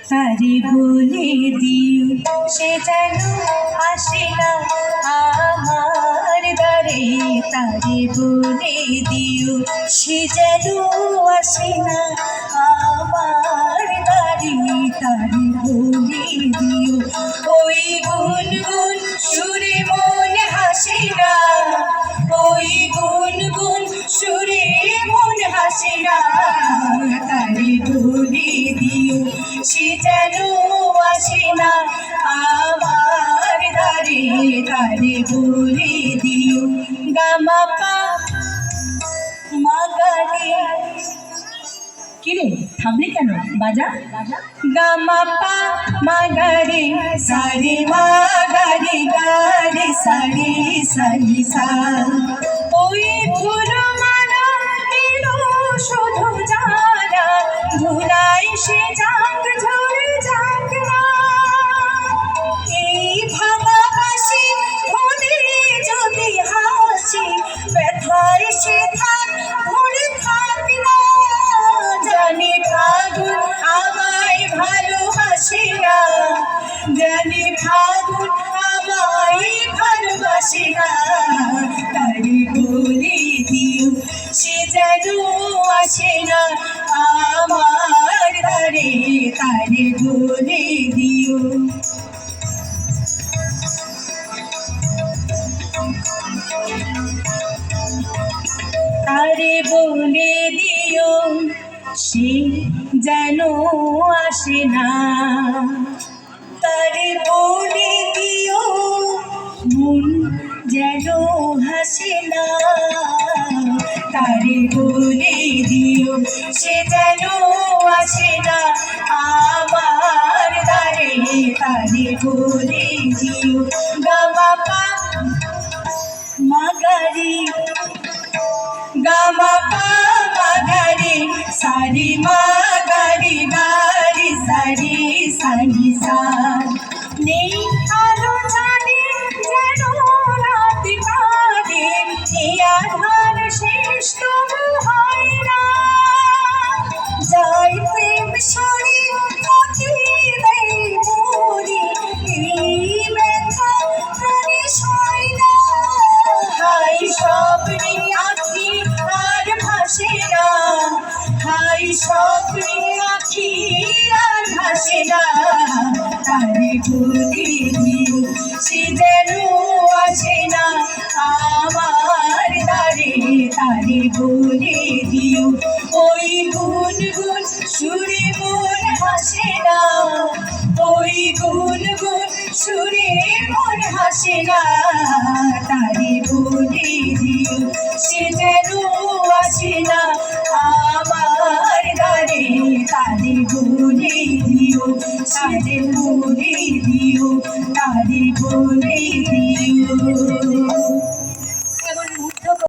তারে বলে দিও সে যেন আসে না আমার দ্বারে, তারে বলে দিও সে যেন আসে না আমার দ্বারে, তারে বলে দিও ওই গুনগুন সুরে মন হাসে না, ওই গুনগুন সুরে মন হাসে না, তারে বলে দিও সে যেন আসে না আমার দ্বারে, তারে বলে দিও। গামা পা মা গা রে, কিরে থামলি কেন, বাজা। গামা পা মা গা রে সা রে মা গা রে গা রে সা রে সা রে সা, ওই ধুলো মালা এলো শুধু জানা, ধুলাই সে যাক ঝরে যাক না, এই ভাঙা বাঁশি ধরে যদি হাসি, ব্যথায় সে থাক ধরে থাক না, জানি ফাগুন আমায় ভালোবাসে না, জানি ফাগুন আমায় ভালোবাসে না, তারে বলে দিও সে যেন আসে না আমার দ্বারে, তারে বলে দিও। তারে বলে দিও সে যেন আসে না, তারে বলে দিও মন যেন হাসে না, তারে বলে দিও সে যেন আসে না আমার দ্বারে, তারে বলে দিও। গামা পা মা গা রে, গামা পা মা গা রে সা রে মা গা রে গা রে সা রে সা রে সা, নেই আলো জানে যেন রাত কাটে, এই আধার শেষ তবু হয় না, যাই প্রেম সরে পথে দেয় মরি, এই ব্যথা প্রাণে সয় না, হাই স্বপ্নে আঁখি আর ভাসে না, হাই স্বপ্নে আঁখি আর ভাসে না, তারে বলে দিও সে যেন আসে না আমার দ্বারে, তারে বলে দিও ওই গুনগুন সুরে মন হাসে না, ওই গুনগুন সুরে মন হাসে না, তারে বলে দিও সে যেন আসে না আমার দ্বারে, তারে বলে দিও, তারে বলে